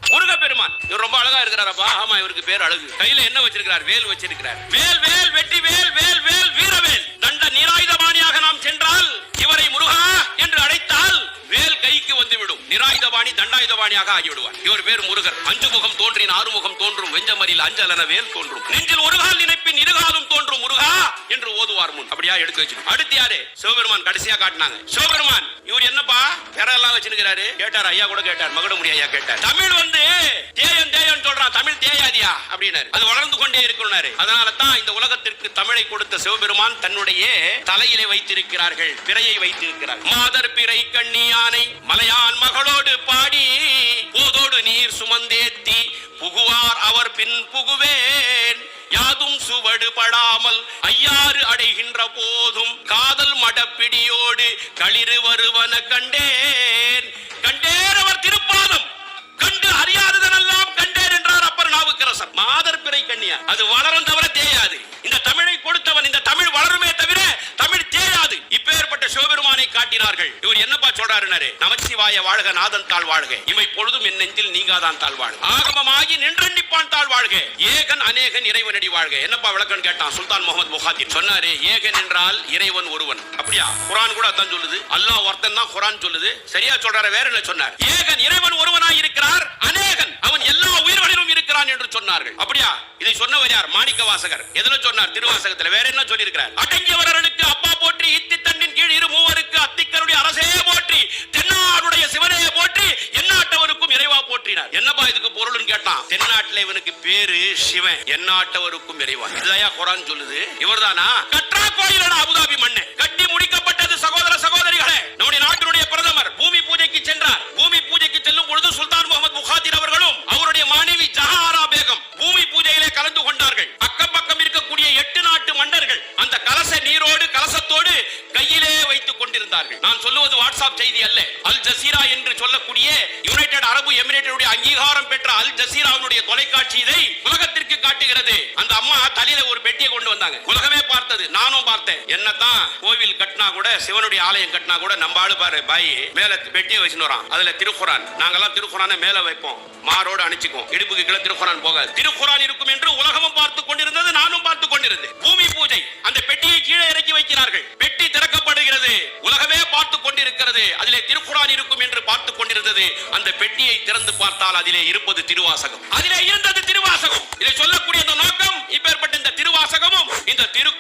முருகப்பெருமான் இவர் ரொம்ப அழகா இருக்கிறாரப்பா. ஆமா, இவருக்கு பேர் அழகு. கையில என்ன வச்சிருக்கிறார்? வேல் வச்சிருக்கிறார். வேல் வேல் வெட்டி வேல் வேல் வேல் வீரவேல். தண்ட நிராயுதபாணியாக நாம் சென்றால் இவரை முருகா என்று அழைத்தால் வேல் கைக்கு வந்துவிடும். நிராயுதபாணி தண்டாயுதபாணியாக ஆகிவிடுவார். இவர் பேர் முருகர். அஞ்சு முகம் தோன்றின் ஆறுமுகம் தோன்றும், வெஞ்சமரில் அஞ்சலன வேல் தோன்றும், நெஞ்சில் ஒரு கால் நினைப்பின் இருகாலும் தோன்றும் முருகா என்று ஓதுவார் முன். அப்படியா எடுத்து வச்சு. அடுத்து யாரு? சிவபெருமான் கடைசியா காட்டினாங்க. சிவபெருமான் இவர் என்னப்பா பெறெல்லாம் வச்சிருக்கிறாரு? கேட்டார். ஐயா கூட கேட்டார். மகுடமுடி ஐயா கேட்டார். தமிழ் வந்து தேயம் தேயம் சொல்றான், தமிழ் தேயாதியா அப்படின்னாரு. அது வளர்ந்து கொண்டே இருக்கிறாரு. அதனால தான் இந்த உலகத்திற்கு தமிழை கொடுத்த சிவபெருமான் தன்னுடைய தலையிலே வைத்திருக்கிறார்கள், பிறையை வைத்திருக்கிறார். மாதர் பிறை கண்ணியானை மலையான் மகளோடு பாடி போதோடு நீர் சுமந்தேத்தி புகுவார் அவர் பின் புகுவேன், யாதும் சுவடு படாமல் ஐயாறு அடைகின்ற போதும் காதல் மடப்பிடியோடு களிறு வருவன கண்டேன். கண்டேன் அவர் திருப்பாதம், கண்டு அறியாததெல்லாம் கண்டேன் என்றார் அப்பர் நாவுக்கரசர். மாதர் பிறை கண்ணியா, அது வளரும் தவிர தேயாது. இந்த தமிழை கொடுத்தவன், இந்த தமிழ் வளருமே தவிர தமிழ் தேயாது. இப்பேற்பட்ட சிவபெருமானை காட்டினார்கள். இவர் என்னப்பா சொல்றாரு? நமச்சிவாய வாழ்க, நாதன் தாழ் வாழ்க, இமை பொழுதும் என் நெஞ்சில் நீங்காதான் தாழ் வாழ்க, ஆகமமாகி நின்றன்னிப்பான் தாழ் வாழ்க, ஏகன் அநேகன் இறைவனடி வாழ்க. என்னப்பா விளக்கம் கேட்டான் சுல்தான் முகமது முகாத்திர். சொன்னாரு, ஏகன் என்றால் இறைவன் ஒருவன். அப்படியா? குர்ஆன் கூட அதான் சொல்லுது. அல்லாஹ் ஒருத்தன் தான் குர்ஆன் சொல்லுது. சரியா சொல்றாரு? வேற என்ன சொன்னார்? ஏகன் இறைவன் ஒருவனாய் இருக்கிறார், அநேகன் அவன் எல்லா உயிர்களிலும் இருக்கிறான் என்று சொன்னார்கள். அப்படியா? இதை சொன்னவர் யார்? மாணிக்க வாசகர். எதுல சொன்னார்? திருவாசகத்தில். வேற என்ன சொல்லி இருக்கிறார்? அடங்கியவர்களுக்கு அப்பா போற்றி, இத்தி தண்ணின் கீழ் இரு மூவருக்கு அத்திக்கருடைய அரசே போற்றி, தென்னாடுடைய சிவனே போற்றி, எந்நாட்டவருக்கும் இறைவா போற்றினார். என்னப்பா இதுக்கு பொருள்னு கேட்டான். தென்னாட்டில் இவனுக்கு பேரு சிவன், எந்நாட்டவருக்கும் இறைவா. இதுதான் குர்ஆன் சொல்லுது. இவர்தானா? கற்றா கோயிலோட அபுதாபி மண்ணு கட்டி முடிக்கப்பட்டது. சகோதர சகோதரிகளே, நம்முடைய நாட்டினுடைய பிரதமர் பூமி பூஜைக்கு சென்றார். பூமி பூஜைக்கு செல்லும் பொழுது சுல்தான் முகமது முகாத்திர் அவர்களும் அவருடைய மனைவி ஜஹாரா பேகம் பூமி பூஜையிலே கலந்து கொண்டார்கள். அக்கம் பக்கம் இருக்கக்கூடிய 8 நாட்டு மன்னர்கள் அந்த கலச நீரோடு கலசத்தோடு கையிலே வைத்துக் கொண்டிருந்தார்கள். நான் சொல்லுவது வாட்ஸ்அப் செய்தி அல்ல. அல் ஜசீரா என்று சொல்லக்கூடிய யுனைடெட் அரபு எமிரேட்டுடைய அங்கீகாரம் பெற்ற அல் ஜசீராவுடைய தொலைக்காட்சி இதை உலகத்திற்கு காட்டுகிறது. அந்த அம்மா தலையில ஒரு பெட்டியை கொண்டு வந்தாங்க. உலகமே பார்த்தது, நானும் பார்த்தேன். என்னதான் கோவில் கட்டினா கூட, சிவனுடைய ஆலயம் கட்டினா கூட, நம்ம ஆளு பாரு பாய் மேல பெட்டியை வச்சுன்னு வரான். அதுல திருக்குரான். நாங்கெல்லாம் திருக்குரானை மேல வைப்போம், மாரோடு அணிச்சுக்கும், இடுப்புக்கு கீழே திருக்குரான் போகாது. திருக்குரான் இருக்கும் என்று உலகமும் பார்த்துக் கொண்டிருந்தது, நானும் பார்த்துக் கொண்டிருந்தேன். பூமி பூஜை, அந்த பெட்டியை கீழே இறக்கி வைக்கிறார்கள். பெட்டி திறக்கப்படுகிறது, உலகமே பார்த்துக் கொண்டிருக்கிறது. அதிலே திருக்குரான் இருக்கும் என்று பார்த்துக் கொண்டிருந்தது. அந்த பெட்டியை திறந்து பார்த்தால் அதிலே இருப்பது திருவாசகம். அதிலே இருந்தது திருவாசகம். இதை சொல்லக்கூடிய நோக்கம், இப்பேற்பட்ட இந்த திருவாசகமும் இந்த திரு